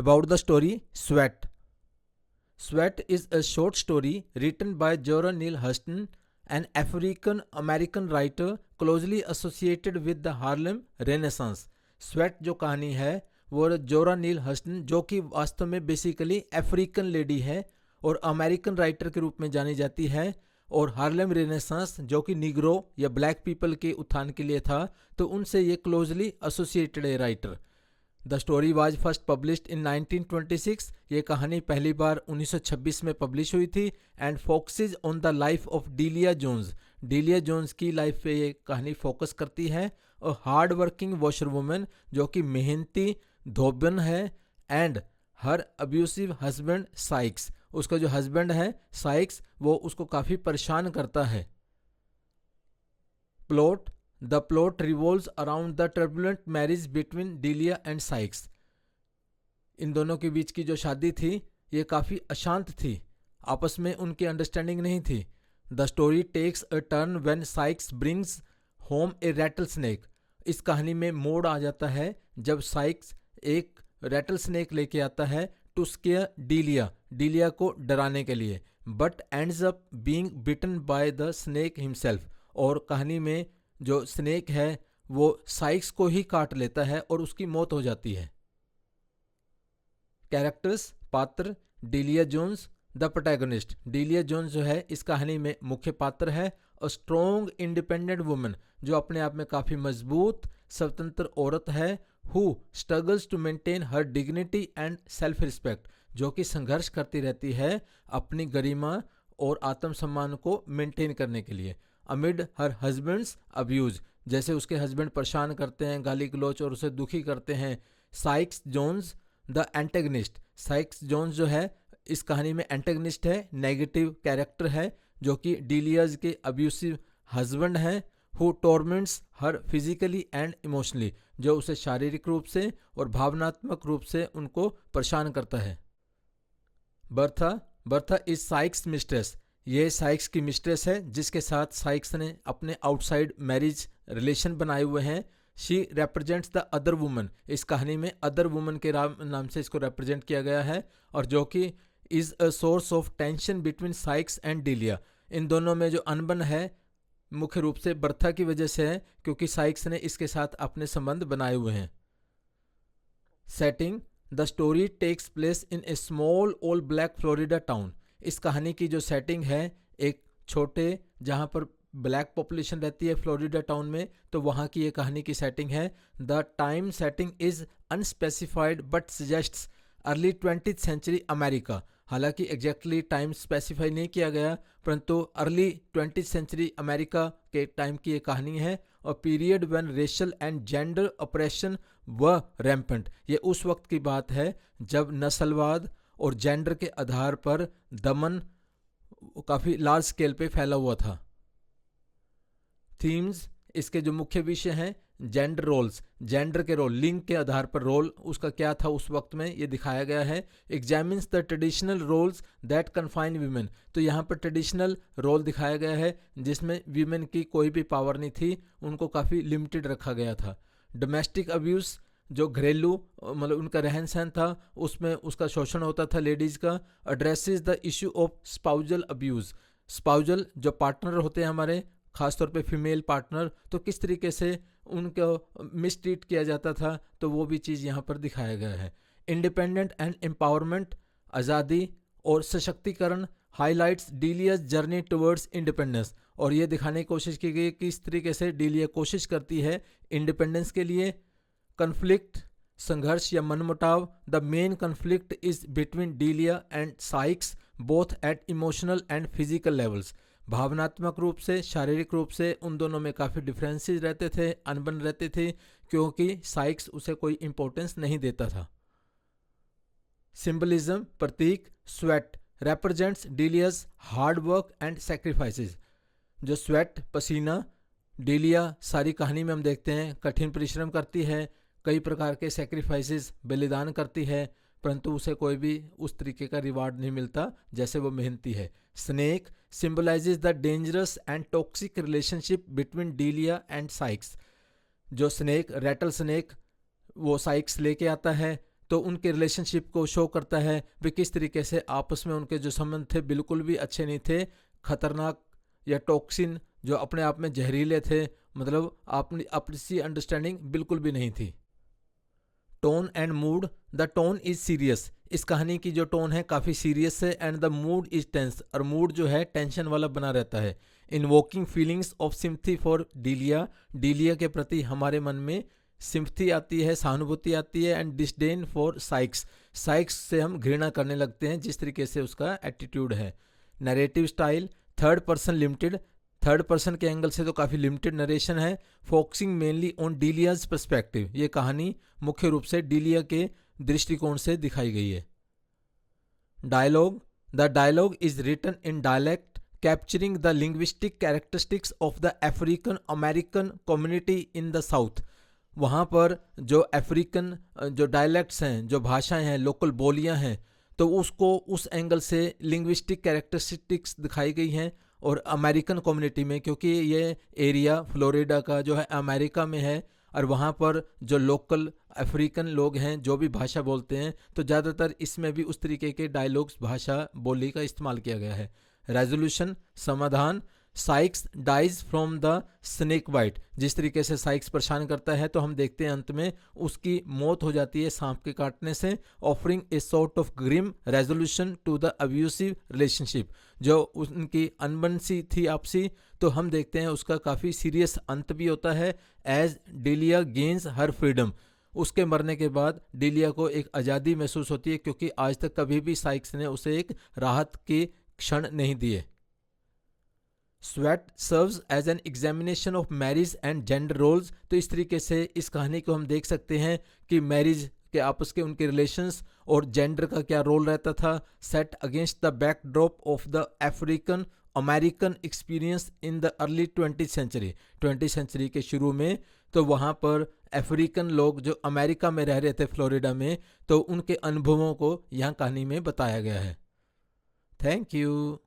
About the story Sweat. Sweat is a short story written by Zora Neale Hurston, an African American writer closely associated with the Harlem Renaissance. Sweat जो कहानी है वो जोरा नील हस्टन, जो कि वास्तव में बेसिकली अफ्रीकन लेडी है और अमेरिकन राइटर के रूप में जानी जाती है, और हार्लेम रेनेसांस जो कि निग्रो या ब्लैक पीपल के उत्थान के लिए था, तो उनसे ये क्लोजली एसोसिएटेड है writer. The story was first published in 1926। ये कहानी पहली बार 1926 में पब्लिश हुई थी and focuses on the life of Delia Jones. Delia Jones की लाइफ पे ये कहानी फोकस करती है। और हार्ड वर्किंग वॉशर वुमन जो कि मेहनती धोबन है, and her abusive husband Sikes, उसका जो हस्बैंड है साइक्स वो उसको काफ़ी परेशान करता है। Plot the plot revolves around the turbulent marriage between Delia and Sykes. इन दोनों के बीच की जो शादी थी ये काफ़ी अशांत थी, आपस में उनकी अंडरस्टैंडिंग नहीं थी। The story takes a turn when Sykes brings home a rattlesnake. इस कहानी में मोड़ आ जाता है जब साइक्स एक रैटल स्नेक लेके आता है टू स्केयर डीलिया को डराने के लिए, but ends up being bitten by the snake himself. और कहानी में जो स्नेक है वो साइक्स को ही काट लेता है और उसकी मौत हो जाती है। कैरेक्टर्स पात्र डीलिया जोन्स द प्रोटैगनिस्ट। डीलिया जोन्स जो है इस कहानी में मुख्य पात्र है। अ स्ट्रॉन्ग इंडिपेंडेंट वुमन जो अपने आप में काफ़ी मजबूत स्वतंत्र औरत है। Who struggles to maintain her dignity and self respect, जो कि संघर्ष करती रहती है अपनी गरिमा और आत्मसम्मान को मेंटेन करने के लिए। अमिड हर हस्बैंड्स अब्यूज, जैसे उसके हस्बैंड परेशान करते हैं, गाली गलौच और उसे दुखी करते हैं। Sykes Jones the antagonist. Sykes Jones जो है इस कहानी में एंटेगनिस्ट है, नेगेटिव कैरेक्टर है, जो कि डीलियाज के अब्यूसिव हस्बैंड हैं। Who torments her physically and emotionally, जो उसे शारीरिक रूप से और भावनात्मक रूप से उनको परेशान करता है। Bertha is Sikes mistress. ये साइक्स की मिस्ट्रेस है जिसके साथ साइक्स ने अपने आउटसाइड मैरिज रिलेशन बनाए हुए हैं। She represents the other woman. इस कहानी में अदर वुमन के नाम से इसको रिप्रेजेंट किया गया है, और जो कि is a source of tension between Sykes and Delia. इन दोनों में जो अनबन है मुख्य रूप से बर्था की वजह से है, क्योंकि साइक्स ने इसके साथ अपने संबंध बनाए हुए हैं। Setting the story takes place in a small all black Florida town. इस कहानी की जो सेटिंग है एक छोटे जहां पर ब्लैक पॉपुलेशन रहती है फ्लोरिडा टाउन में, तो वहां की ये कहानी की सेटिंग है। The time setting is unspecified but suggests early 20th century America. हालांकि एग्जैक्टली टाइम स्पेसिफाई नहीं किया गया, परंतु अर्ली 20th सेंचुरी अमेरिका के टाइम की ये कहानी है। और period when racial and gender operation was rampant. ये उस वक्त की बात है जब नस्लवाद और जेंडर के आधार पर दमन काफ़ी लार्ज स्केल पे फैला हुआ था। थीम्स इसके जो मुख्य विषय हैं, जेंडर रोल्स, जेंडर के रोल, लिंग के आधार पर रोल उसका क्या था उस वक्त में ये दिखाया गया है। Examines the traditional roles that confine women. तो यहाँ पर ट्रेडिशनल रोल दिखाया गया है जिसमें वीमेन की कोई भी पावर नहीं थी, उनको काफ़ी लिमिटेड रखा गया था। डोमेस्टिक अब्यूज़ जो घरेलू मतलब उनका रहन सहन था उसमें उसका शोषण होता था लेडीज़ का। Addresses the issue of spousal abuse. Spousal जो पार्टनर होते हैं हमारे, खासतौर पे फीमेल पार्टनर, तो किस तरीके से उनको मिसट्रीट किया जाता था, तो वो भी चीज़ यहाँ पर दिखाया गया है। इंडिपेंडेंट एंड एम्पावरमेंट, आज़ादी और सशक्तिकरण, हाईलाइट्स डीलियाज जर्नी टुवर्ड्स इंडिपेंडेंस। और ये दिखाने की कोशिश की गई किस तरीके से डीलिया कोशिश करती है इंडिपेंडेंस के लिए। कन्फ्लिक्ट संघर्ष या मनमुटाव, the main conflict is between Delia and Sykes both at emotional and physical levels. भावनात्मक रूप से शारीरिक रूप से उन दोनों में काफ़ी डिफरेंसेस रहते थे, अनबन रहते थे, क्योंकि साइक्स उसे कोई इंपॉर्टेंस नहीं देता था। सिंबलिज्म प्रतीक sweat represents Delia's hard work and sacrifices. जो स्वेट पसीना, डीलिया सारी कहानी में हम देखते हैं कठिन परिश्रम करती है, कई प्रकार के सेक्रीफाइसेस बलिदान करती है, परंतु उसे कोई भी उस तरीके का रिवार्ड नहीं मिलता जैसे वो मेहनती है। Snake symbolizes the dangerous and toxic relationship between Delia and Sykes. जो स्नेक रैटल स्नेक वो साइक्स लेके आता है, तो उनके रिलेशनशिप को शो करता है वे किस तरीके से आपस में उनके जो संबंध थे बिल्कुल भी अच्छे नहीं थे, खतरनाक या टॉक्सिन जो अपने आप में जहरीले थे, मतलब अपनी आपसी अंडरस्टैंडिंग बिल्कुल भी नहीं थी। Tone and mood, the tone is serious, इस कहानी की जो टोन है काफ़ी सीरियस है, and the mood is tense, और मूड जो है टेंशन वाला बना रहता है। Invoking feelings of sympathy for Delia, Delia के प्रति हमारे मन में सिम्पथी आती है, सहानुभूति आती है, and disdain for Sikes, Sikes से हम घृणा करने लगते हैं जिस तरीके से उसका एटीट्यूड है। Narrative style, third person limited, third person के एंगल से तो काफ़ी लिमिटेड नरेशन है, फोकसिंग मेनली ऑन डीलियाज पर्सपेक्टिव, ये कहानी मुख्य रूप से डीलिया के दृष्टिकोण से दिखाई गई है। Dialogue, the dialogue is written in dialect capturing the linguistic characteristics of the African American community in the south, वहाँ पर जो अफ्रीकन जो डायलेक्ट्स हैं, जो भाषाएं हैं, लोकल बोलियां हैं, तो उसको उस एंगल से लिंग्विस्टिक कैरेक्टरिस्टिक्स दिखाई गई हैं। और अमेरिकन कम्युनिटी में, क्योंकि ये एरिया फ्लोरिडा का जो है अमेरिका में है, और वहाँ पर जो लोकल अफ्रीकन लोग हैं जो भी भाषा बोलते हैं, तो ज़्यादातर इसमें भी उस तरीके के डायलॉग्स, भाषा बोली का इस्तेमाल किया गया है। रेजोल्यूशन, समाधान, Sykes dies from the snake bite, जिस तरीके से साइक्स परेशान करता है तो हम देखते हैं अंत में उसकी मौत हो जाती है सांप के काटने से। Offering a sort of grim resolution to the abusive relationship, जो उनकी अनबन सी थी आपसी, तो हम देखते हैं उसका काफ़ी सीरियस अंत भी होता है। As Delia gains her freedom, उसके मरने के बाद डेलिया को एक आज़ादी महसूस होती है, क्योंकि आज तक कभी भी साइक्स ने उसे एक राहत के क्षण नहीं दिए। Sweat serves as an examination of marriage and gender roles, तो इस तरीके से इस कहानी को हम देख सकते हैं कि मैरिज के आपस के उनके रिलेशंस और जेंडर का क्या रोल रहता था, set against the backdrop of the African American experience in the early 20th century, 20th century के शुरू में। तो वहाँ पर अफ्रीकन लोग जो अमेरिका में रह रहे थे फ्लोरिडा में, तो उनके अनुभवों को यहाँ कहानी में बताया गया है। Thank you.